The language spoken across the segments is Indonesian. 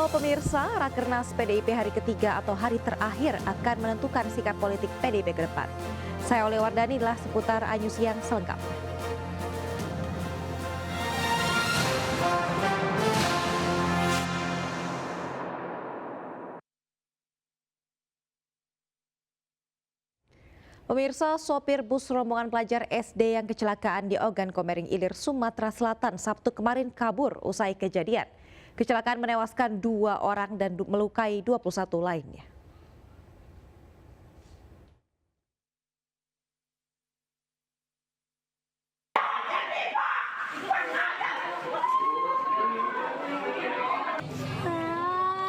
Halo pemirsa, Rakernas PDIP hari ketiga atau hari terakhir akan menentukan sikap politik PDIP ke depan. Saya Oleh Wardani adalah seputar Anyu Siang selengkapnya. Pemirsa, sopir bus rombongan pelajar SD yang kecelakaan di Ogan Komering Ilir, Sumatera Selatan Sabtu kemarin kabur usai kejadian. Kecelakaan menewaskan 2 orang dan melukai 21 lainnya.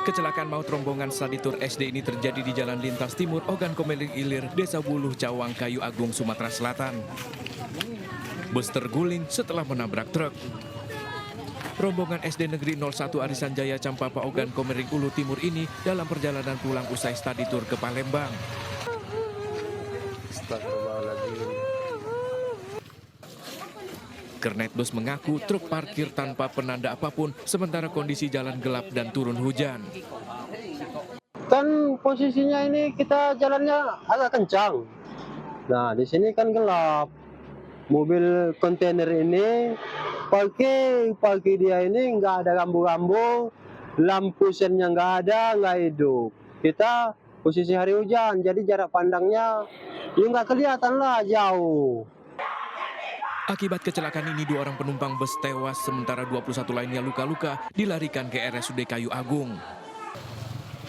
Kecelakaan maut rombongan Staditur SD ini terjadi di Jalan Lintas Timur Ogan Komering Ilir, Desa Buluh, Cawang, Kayu Agung, Sumatera Selatan. Bus terguling setelah menabrak truk. Rombongan SD Negeri 01 Arisan Jaya Campapa Ogan Komering Ulu Timur ini dalam perjalanan pulang usai Staditur ke Palembang. Kernet bus mengaku truk parkir tanpa penanda apapun sementara kondisi jalan gelap dan turun hujan. Kan posisinya ini kita jalannya agak kencang. Nah, di sini kan gelap. Mobil kontainer ini parkir dia ini nggak ada rambu-rambu, lampu sennya nggak hidup. Kita posisi hari hujan, jadi jarak pandangnya ya nggak kelihatan lah jauh. Akibat kecelakaan ini 2 orang penumpang bus tewas sementara 21 lainnya luka-luka dilarikan ke RSUD Kayu Agung.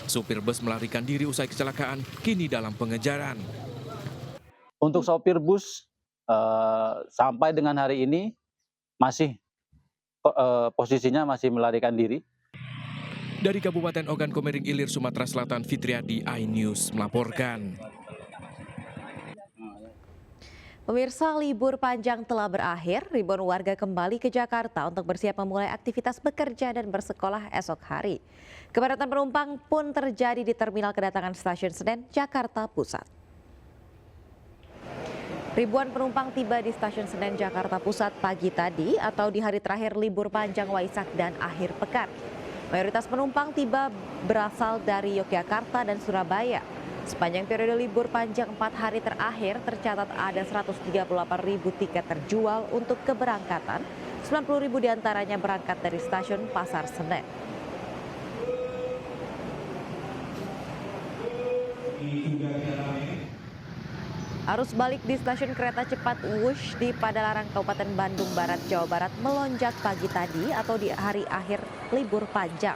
Supir bus melarikan diri usai kecelakaan, kini dalam pengejaran. Untuk sopir bus sampai dengan hari ini masih posisinya masih melarikan diri. Dari Kabupaten Ogan Komering Ilir, Sumatera Selatan, Fitriadi, iNews melaporkan. Pemirsa, libur panjang telah berakhir, ribuan warga kembali ke Jakarta untuk bersiap memulai aktivitas bekerja dan bersekolah esok hari. Kepadatan penumpang pun terjadi di terminal kedatangan Stasiun Senen, Jakarta Pusat. Ribuan penumpang tiba di Stasiun Senen, Jakarta Pusat pagi tadi atau di hari terakhir libur panjang Waisak dan akhir pekan. Mayoritas penumpang tiba berasal dari Yogyakarta dan Surabaya. Sepanjang periode libur panjang 4 hari terakhir tercatat ada 138.000 tiket terjual untuk keberangkatan. 90.000 diantaranya berangkat dari Stasiun Pasar Senen. Arus balik di stasiun kereta cepat Wush di Padalarang, Kabupaten Bandung Barat, Jawa Barat melonjak pagi tadi atau di hari akhir libur panjang.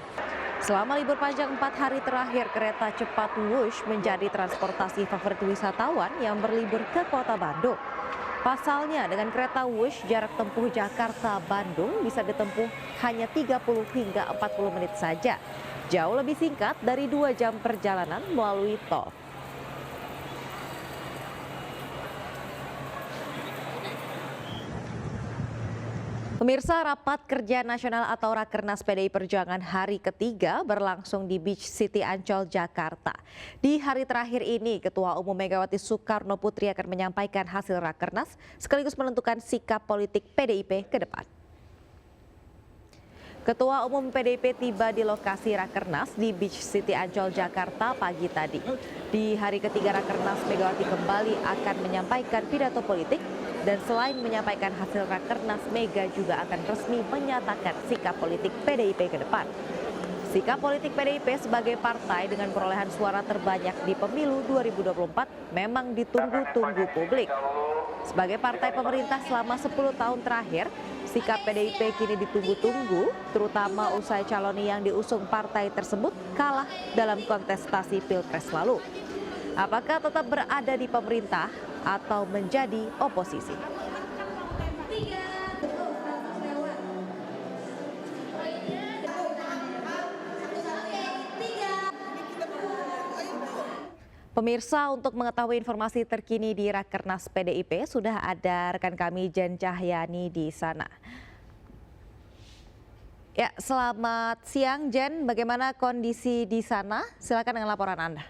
Selama libur panjang 4 hari terakhir, kereta cepat Wush menjadi transportasi favorit wisatawan yang berlibur ke kota Bandung. Pasalnya dengan kereta Wush jarak tempuh Jakarta-Bandung bisa ditempuh hanya 30 hingga 40 menit saja. Jauh lebih singkat dari 2 jam perjalanan melalui tol. Pemirsa, rapat kerja nasional atau Rakernas PDI Perjuangan hari ketiga berlangsung di Beach City Ancol, Jakarta. Di hari terakhir ini, Ketua Umum Megawati Soekarno Putri akan menyampaikan hasil Rakernas sekaligus menentukan sikap politik PDIP ke depan. Ketua Umum PDIP tiba di lokasi Rakernas di Beach City Ancol, Jakarta pagi tadi. Di hari ketiga Rakernas, Megawati kembali akan menyampaikan pidato politik. Dan selain menyampaikan hasil Rakernas, Mega juga akan resmi menyatakan sikap politik PDIP ke depan. Sikap politik PDIP sebagai partai dengan perolehan suara terbanyak di pemilu 2024 memang ditunggu-tunggu publik. Sebagai partai pemerintah selama 10 tahun terakhir, sikap PDIP kini ditunggu-tunggu, terutama usai calon yang diusung partai tersebut kalah dalam kontestasi Pilpres lalu. Apakah tetap berada di pemerintah atau menjadi oposisi? Pemirsa, untuk mengetahui informasi terkini di Rakernas PDIP sudah ada rekan kami Jen Cahyani di sana. Ya, selamat siang Jen, bagaimana kondisi di sana? Silakan dengan laporan Anda.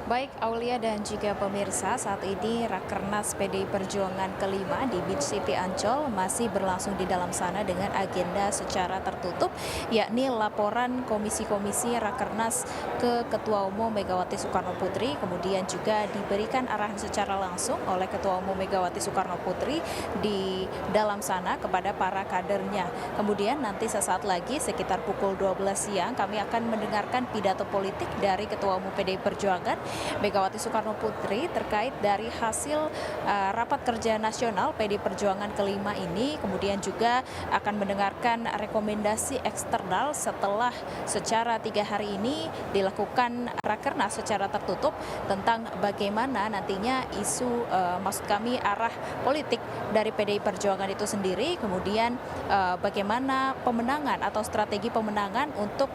Baik Aulia dan juga pemirsa, saat ini Rakernas PDI Perjuangan kelima di Beach City Ancol masih berlangsung di dalam sana dengan agenda secara tertutup, yakni laporan komisi-komisi Rakernas ke Ketua Umum Megawati Soekarno Putri, kemudian juga diberikan arahan secara langsung oleh Ketua Umum Megawati Soekarno Putri di dalam sana kepada para kadernya. Kemudian nanti sesaat lagi sekitar pukul 12 siang kami akan mendengarkan pidato politik dari Ketua Umum PDI Perjuangan Megawati Soekarno Putri terkait dari hasil rapat kerja nasional PDI Perjuangan kelima ini, kemudian juga akan mendengarkan rekomendasi eksternal setelah secara 3 hari ini dilakukan Rakernas secara tertutup tentang bagaimana nantinya isu maksud kami arah politik dari PDI Perjuangan itu sendiri, kemudian bagaimana pemenangan atau strategi pemenangan untuk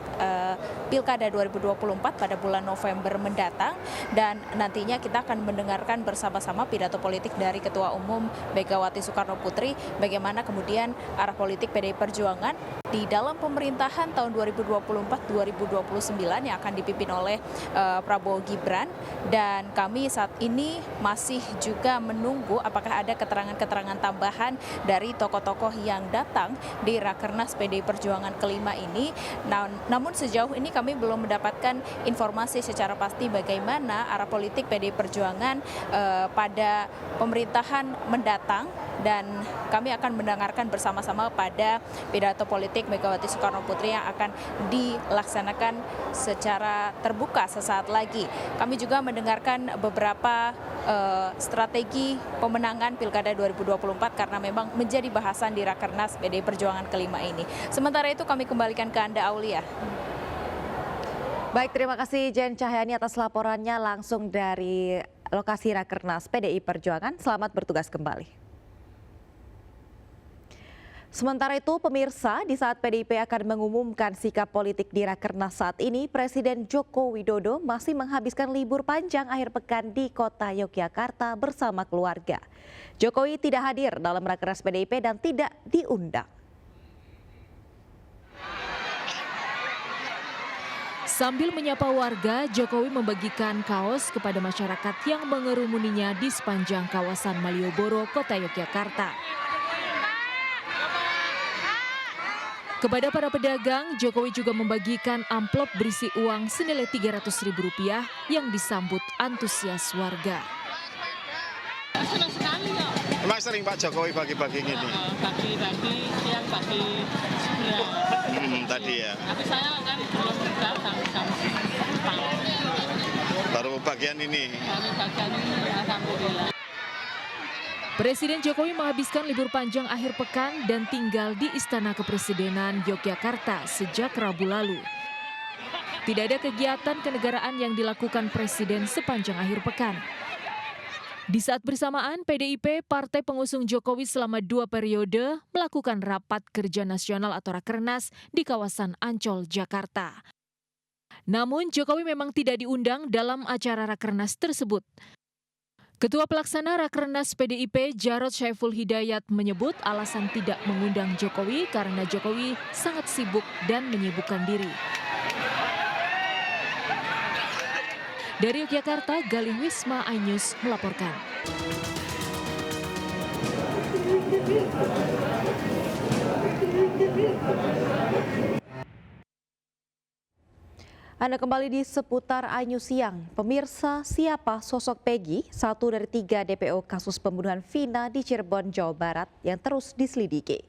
Pilkada 2024 pada bulan November mendatang. Dan nantinya kita akan mendengarkan bersama-sama pidato politik dari Ketua Umum Megawati Soekarno Putri, bagaimana kemudian arah politik PDI Perjuangan di dalam pemerintahan tahun 2024-2029 yang akan dipimpin oleh Prabowo Gibran. Dan kami saat ini masih juga menunggu apakah ada keterangan-keterangan tambahan dari tokoh-tokoh yang datang di Rakernas PDI Perjuangan kelima ini. Namun sejauh ini kami belum mendapatkan informasi secara pasti bagaimana arah politik PDI Perjuangan pada pemerintahan mendatang, dan kami akan mendengarkan bersama-sama pada pidato politik Megawati Soekarno Putri yang akan dilaksanakan secara terbuka sesaat lagi. Kami juga mendengarkan beberapa strategi pemenangan Pilkada 2024 karena memang menjadi bahasan di Rakernas PDI Perjuangan kelima ini. Sementara itu kami kembalikan ke Anda, Aulia. Baik, terima kasih Jen Cahyani atas laporannya langsung dari lokasi Rakernas PDI Perjuangan. Selamat bertugas kembali. Sementara itu, pemirsa, di saat PDIP akan mengumumkan sikap politik di Rakernas saat ini, Presiden Joko Widodo masih menghabiskan libur panjang akhir pekan di kota Yogyakarta bersama keluarga. Jokowi tidak hadir dalam Rakernas PDIP dan tidak diundang. Sambil menyapa warga, Jokowi membagikan kaos kepada masyarakat yang mengerumuninya di sepanjang kawasan Malioboro, kota Yogyakarta. Kepada para pedagang, Jokowi juga membagikan amplop berisi uang senilai Rp300.000 yang disambut antusias warga. Senang sekali kok. Emang sering Pak Jokowi bagi-bagi gini? Bagi-bagi, siang bagi sebelah. Tadi ya. Tapi saya kan belum datang sampai Baru bagian ini. baru bagian ini, alhamdulillah. Presiden Jokowi menghabiskan libur panjang akhir pekan dan tinggal di Istana Kepresidenan Yogyakarta sejak Rabu lalu. Tidak ada kegiatan kenegaraan yang dilakukan Presiden sepanjang akhir pekan. Di saat bersamaan, PDIP, partai pengusung Jokowi selama 2 periode, melakukan rapat kerja nasional atau Rakernas di kawasan Ancol, Jakarta. Namun, Jokowi memang tidak diundang dalam acara Rakernas tersebut. Ketua Pelaksana Rakernas PDIP Jarod Saiful Hidayat menyebut alasan tidak mengundang Jokowi karena Jokowi sangat sibuk dan menyibukkan diri. Dari Yogyakarta, Galih Wisma iNews melaporkan. Anda kembali di seputar iNews Siang. Pemirsa, siapa sosok Peggy, satu dari 3 DPO kasus pembunuhan Vina di Cirebon, Jawa Barat yang terus diselidiki.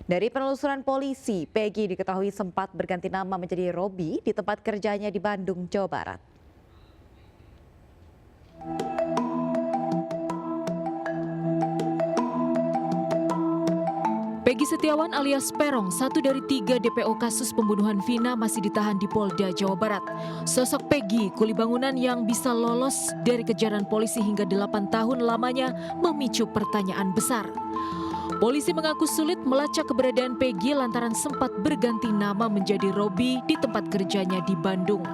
Dari penelusuran polisi, Peggy diketahui sempat berganti nama menjadi Robi di tempat kerjanya di Bandung, Jawa Barat. Peggy Setiawan alias Perong, satu dari 3 DPO kasus pembunuhan Vina masih ditahan di Polda Jawa Barat. Sosok Peggy, kuli bangunan yang bisa lolos dari kejaran polisi hingga 8 tahun lamanya memicu pertanyaan besar. Polisi mengaku sulit melacak keberadaan Peggy lantaran sempat berganti nama menjadi Robi di tempat kerjanya di Bandung.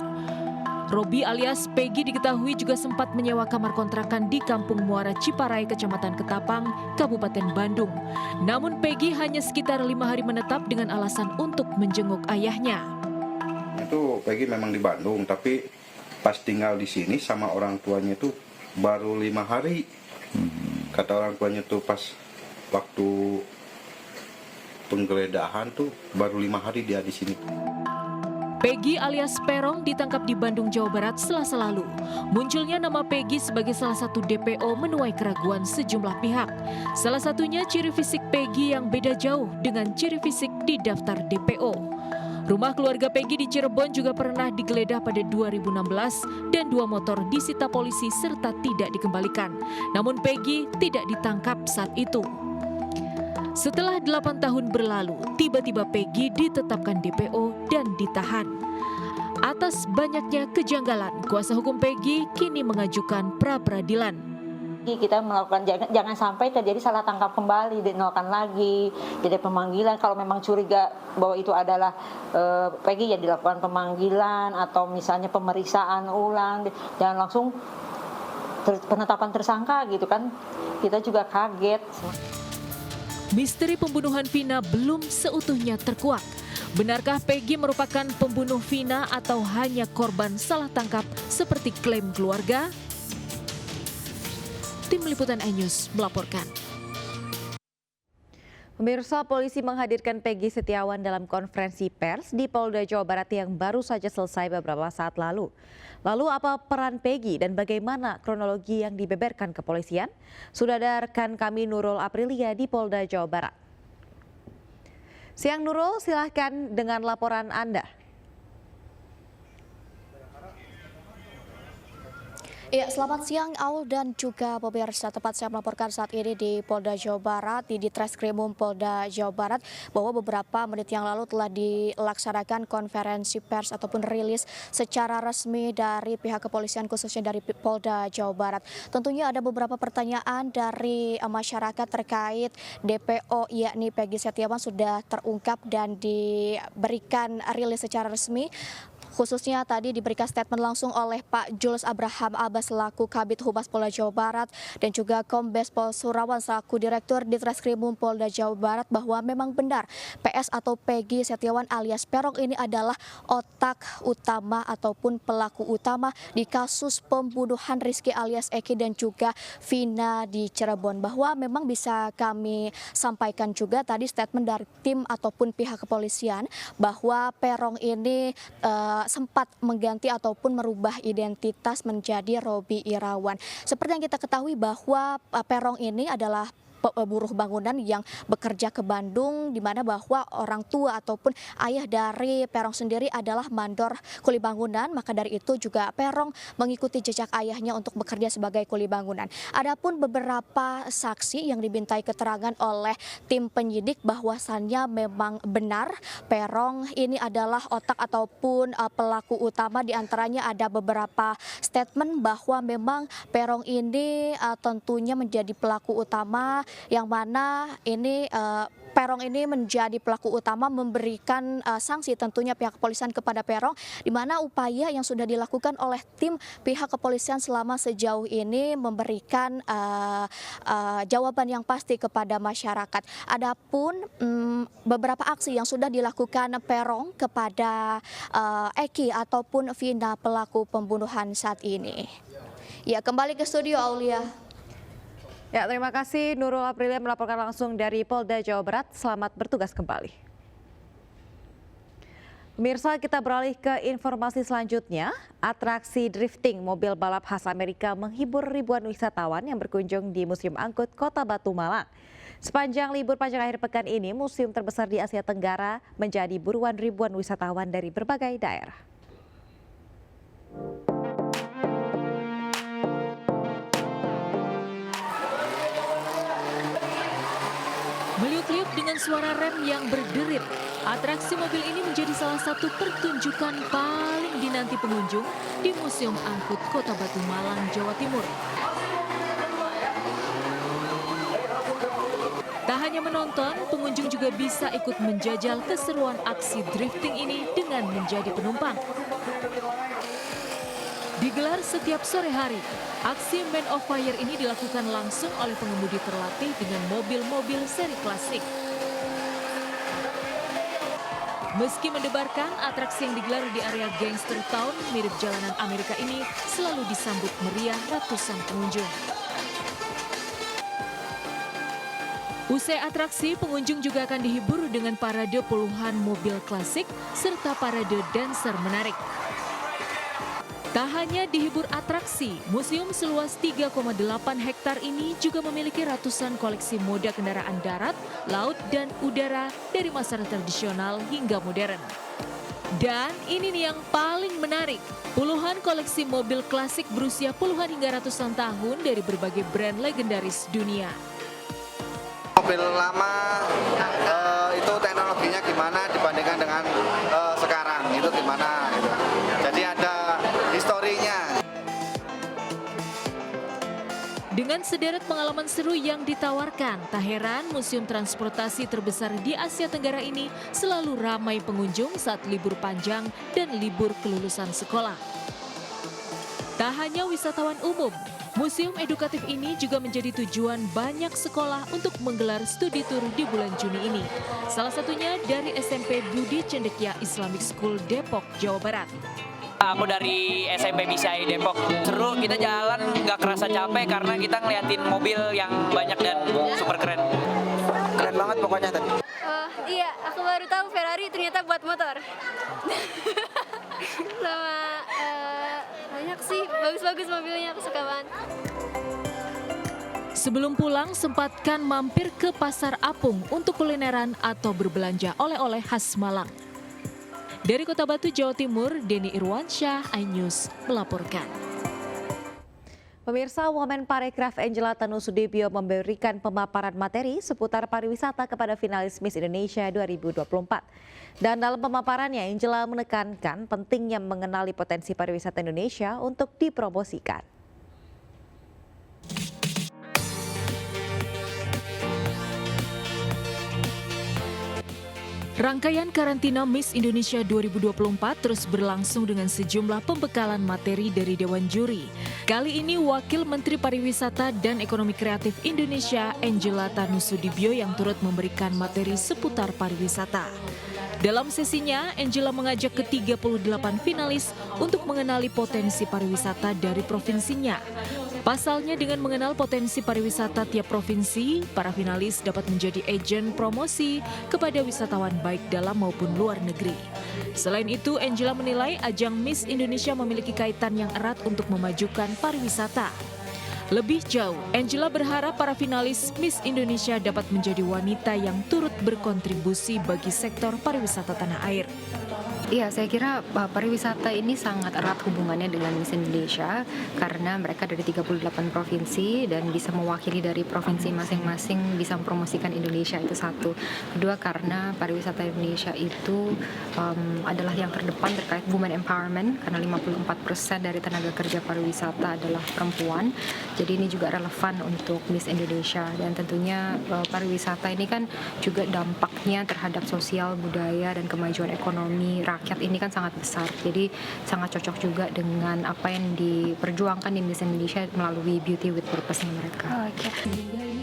Robi alias Peggy diketahui juga sempat menyewa kamar kontrakan di Kampung Muara Ciparai, Kecamatan Ketapang, Kabupaten Bandung. Namun Peggy hanya sekitar 5 hari menetap dengan alasan untuk menjenguk ayahnya. Itu Peggy memang di Bandung, tapi pas tinggal di sini sama orang tuanya itu baru 5 hari. Kata orang tuanya tuh pas waktu penggeledahan tuh baru 5 hari dia di sini. Peggy alias Perong ditangkap di Bandung, Jawa Barat Selasa lalu. Munculnya nama Peggy sebagai salah satu DPO menuai keraguan sejumlah pihak. Salah satunya ciri fisik Peggy yang beda jauh dengan ciri fisik di daftar DPO. Rumah keluarga Peggy di Cirebon juga pernah digeledah pada 2016 dan 2 motor disita polisi serta tidak dikembalikan. Namun Peggy tidak ditangkap saat itu. Setelah 8 tahun berlalu, tiba-tiba Peggy ditetapkan DPO dan ditahan. Atas banyaknya kejanggalan, kuasa hukum Peggy kini mengajukan pra-peradilan. Kita melakukan jangan sampai terjadi salah tangkap kembali, dinolkan lagi, jadi pemanggilan. Kalau memang curiga bahwa itu adalah Peggy, ya dilakukan pemanggilan atau misalnya pemeriksaan ulang, jangan langsung penetapan tersangka gitu kan. Kita juga kaget. Misteri pembunuhan Vina belum seutuhnya terkuak. Benarkah Peggy merupakan pembunuh Vina atau hanya korban salah tangkap seperti klaim keluarga? Tim Liputan iNews melaporkan. Pemirsa, polisi menghadirkan Peggy Setiawan dalam konferensi pers di Polda Jawa Barat yang baru saja selesai beberapa saat lalu. Lalu apa peran Peggy dan bagaimana kronologi yang dibeberkan kepolisian? Sudah ada rekan kami Nurul Aprilia di Polda Jawa Barat. Siang Nurul, silahkan dengan laporan Anda. Ya, selamat siang Aul dan juga pemirsa. Tempat saya melaporkan saat ini di Polda Jawa Barat, di Ditreskrimum Polda Jawa Barat, bahwa beberapa menit yang lalu telah dilaksanakan konferensi pers ataupun rilis secara resmi dari pihak kepolisian khususnya dari Polda Jawa Barat. Tentunya ada beberapa pertanyaan dari masyarakat terkait DPO yakni Peggy Setiawan sudah terungkap dan diberikan rilis secara resmi. Khususnya tadi diberikan statement langsung oleh Pak Jules Abraham Abbas selaku Kabid Humas Polda Jawa Barat dan juga Kombes Pol Surawan selaku Direktur Ditreskrimum Polda Jawa Barat bahwa memang benar PS atau Peggy Setiawan alias Perong ini adalah otak utama ataupun pelaku utama di kasus pembunuhan Rizky alias Eki dan juga Vina di Cirebon. Bahwa memang bisa kami sampaikan juga tadi statement dari tim ataupun pihak kepolisian bahwa Perong ini sempat mengganti ataupun merubah identitas menjadi Robi Irawan. Seperti yang kita ketahui bahwa Perong ini adalah buruh bangunan yang bekerja ke Bandung, di mana bahwa orang tua ataupun ayah dari Perong sendiri adalah mandor kuli bangunan, maka dari itu juga Perong mengikuti jejak ayahnya untuk bekerja sebagai kuli bangunan. Adapun beberapa saksi yang dimintai keterangan oleh tim penyidik bahwasannya memang benar Perong ini adalah otak ataupun pelaku utama, diantaranya ada beberapa statement bahwa memang Perong ini tentunya menjadi pelaku utama, yang mana ini Perong ini menjadi pelaku utama memberikan sanksi tentunya pihak kepolisian kepada Perong, di mana upaya yang sudah dilakukan oleh tim pihak kepolisian selama sejauh ini memberikan jawaban yang pasti kepada masyarakat. Adapun beberapa aksi yang sudah dilakukan Perong kepada Eki ataupun Vina pelaku pembunuhan saat ini. Ya, kembali ke studio Aulia. Ya, terima kasih Nurul Aprilia melaporkan langsung dari Polda Jawa Barat. Selamat bertugas kembali. Pemirsa, kita beralih ke informasi selanjutnya. Atraksi drifting mobil balap khas Amerika menghibur ribuan wisatawan yang berkunjung di Museum Angkut Kota Batu Malang. Sepanjang libur panjang akhir pekan ini, museum terbesar di Asia Tenggara menjadi buruan ribuan wisatawan dari berbagai daerah. Meliuk-liuk dengan suara rem yang berderit, atraksi mobil ini menjadi salah satu pertunjukan paling dinanti pengunjung di Museum Angkut Kota Batu Malang, Jawa Timur. Tak hanya menonton, pengunjung juga bisa ikut menjajal keseruan aksi drifting ini dengan menjadi penumpang. Digelar setiap sore hari, aksi Man of Fire ini dilakukan langsung oleh pengemudi terlatih dengan mobil-mobil seri klasik. Meski mendebarkan, atraksi yang digelar di area Gangster Town mirip jalanan Amerika ini selalu disambut meriah ratusan pengunjung. Usai atraksi, pengunjung juga akan dihibur dengan parade puluhan mobil klasik serta parade dancer menarik. Tak hanya dihibur atraksi, museum seluas 3,8 hektar ini juga memiliki ratusan koleksi moda kendaraan darat, laut, dan udara dari masa tradisional hingga modern. Dan ini nih yang paling menarik, puluhan koleksi mobil klasik berusia puluhan hingga ratusan tahun dari berbagai brand legendaris dunia. Mobil lama itu teknologinya gimana dibandingkan dengan sekarang, itu gimana gitu. Jadi ada historinya. Dengan sederet pengalaman seru yang ditawarkan, tak heran museum transportasi terbesar di Asia Tenggara ini selalu ramai pengunjung saat libur panjang dan libur kelulusan sekolah. Tak hanya wisatawan umum, museum edukatif ini juga menjadi tujuan banyak sekolah untuk menggelar studi tur di bulan Juni ini. Salah satunya dari SMP Budi Cendekia Islamic School Depok, Jawa Barat. Aku dari SMP Bisai Depok. Seru, kita jalan nggak kerasa capek karena kita ngeliatin mobil yang banyak dan super keren. Keren banget pokoknya tadi. Iya, aku baru tahu Ferrari ternyata buat motor. Sama banyak sih, bagus-bagus mobilnya, aku suka banget. Sebelum pulang, sempatkan mampir ke Pasar Apung untuk kulineran atau berbelanja oleh-oleh khas Malang. Dari Kota Batu, Jawa Timur, Denny Irwansyah, iNews melaporkan. Pemirsa, Women Parekraf Angela Tanusudibyo memberikan pemaparan materi seputar pariwisata kepada finalis Miss Indonesia 2024. Dan dalam pemaparannya, Angela menekankan pentingnya mengenali potensi pariwisata Indonesia untuk dipromosikan. Rangkaian karantina Miss Indonesia 2024 terus berlangsung dengan sejumlah pembekalan materi dari Dewan Juri. Kali ini Wakil Menteri Pariwisata dan Ekonomi Kreatif Indonesia Angela Tanusudibyo yang turut memberikan materi seputar pariwisata. Dalam sesinya, Angela mengajak ke-38 finalis untuk mengenali potensi pariwisata dari provinsinya. Pasalnya, dengan mengenal potensi pariwisata tiap provinsi, para finalis dapat menjadi agen promosi kepada wisatawan baik dalam maupun luar negeri. Selain itu, Angela menilai ajang Miss Indonesia memiliki kaitan yang erat untuk memajukan pariwisata. Lebih jauh, Angela berharap para finalis Miss Indonesia dapat menjadi wanita yang turut berkontribusi bagi sektor pariwisata tanah air. Iya, saya kira pariwisata ini sangat erat hubungannya dengan Miss Indonesia karena mereka dari 38 provinsi dan bisa mewakili dari provinsi masing-masing bisa mempromosikan Indonesia, itu satu. Kedua, karena pariwisata Indonesia itu adalah yang terdepan terkait women empowerment karena 54% dari tenaga kerja pariwisata adalah perempuan. Jadi ini juga relevan untuk Miss Indonesia dan tentunya pariwisata ini kan juga dampaknya terhadap sosial, budaya dan kemajuan ekonomi rakyat ini kan sangat besar, jadi sangat cocok juga dengan apa yang diperjuangkan di Miss Indonesia melalui Beauty with Purpose-nya mereka.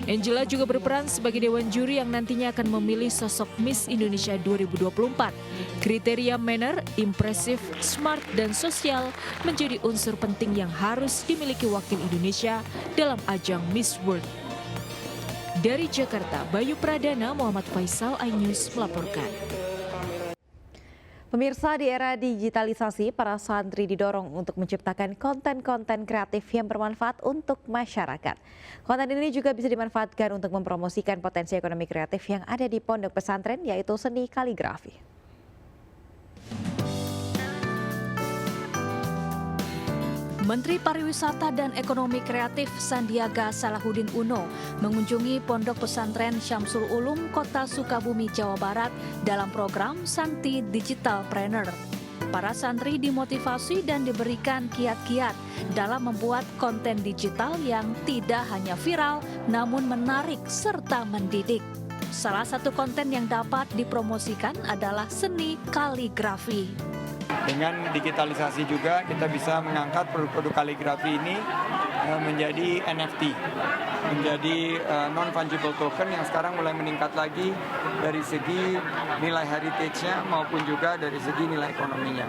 Angela juga berperan sebagai Dewan Juri yang nantinya akan memilih sosok Miss Indonesia 2024. Kriteria manner, impresif, smart, dan sosial menjadi unsur penting yang harus dimiliki wakil Indonesia dalam ajang Miss World. Dari Jakarta, Bayu Pradana, Muhammad Faisal, iNews melaporkan. Pemirsa, di era digitalisasi, para santri didorong untuk menciptakan konten-konten kreatif yang bermanfaat untuk masyarakat. Konten ini juga bisa dimanfaatkan untuk mempromosikan potensi ekonomi kreatif yang ada di pondok pesantren, yaitu seni kaligrafi. Menteri Pariwisata dan Ekonomi Kreatif Sandiaga Salahuddin Uno mengunjungi Pondok Pesantren Syamsul Ulum, Kota Sukabumi, Jawa Barat dalam program Santi Digital Planner. Para santri dimotivasi dan diberikan kiat-kiat dalam membuat konten digital yang tidak hanya viral, namun menarik serta mendidik. Salah satu konten yang dapat dipromosikan adalah seni kaligrafi. Dengan digitalisasi juga kita bisa mengangkat produk-produk kaligrafi ini menjadi NFT, menjadi non-fungible token yang sekarang mulai meningkat lagi dari segi nilai heritage-nya maupun juga dari segi nilai ekonominya.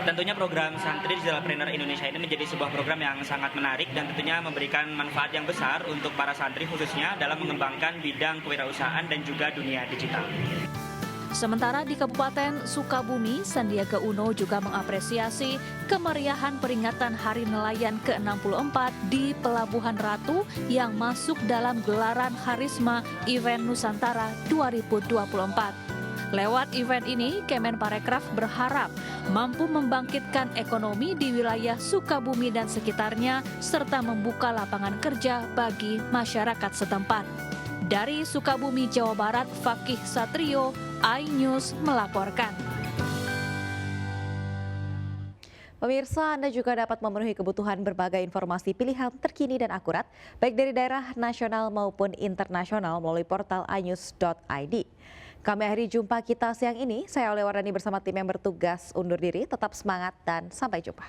Tentunya program Santri Digitalpreneur Indonesia ini menjadi sebuah program yang sangat menarik dan tentunya memberikan manfaat yang besar untuk para santri khususnya dalam mengembangkan bidang kewirausahaan dan juga dunia digital. Sementara di Kabupaten Sukabumi, Sandiaga Uno juga mengapresiasi kemeriahan peringatan Hari Nelayan ke-64 di Pelabuhan Ratu yang masuk dalam gelaran Harisma Event Nusantara 2024. Lewat event ini, Kemenparekraf berharap mampu membangkitkan ekonomi di wilayah Sukabumi dan sekitarnya, serta membuka lapangan kerja bagi masyarakat setempat. Dari Sukabumi, Jawa Barat, Fakih Satrio, iNews melaporkan. Pemirsa, Anda juga dapat memenuhi kebutuhan berbagai informasi pilihan terkini dan akurat, baik dari daerah nasional maupun internasional melalui portal inews.id. Kami akhiri jumpa kita siang ini. Saya Aulia Wardani bersama tim yang bertugas undur diri. Tetap semangat dan sampai jumpa.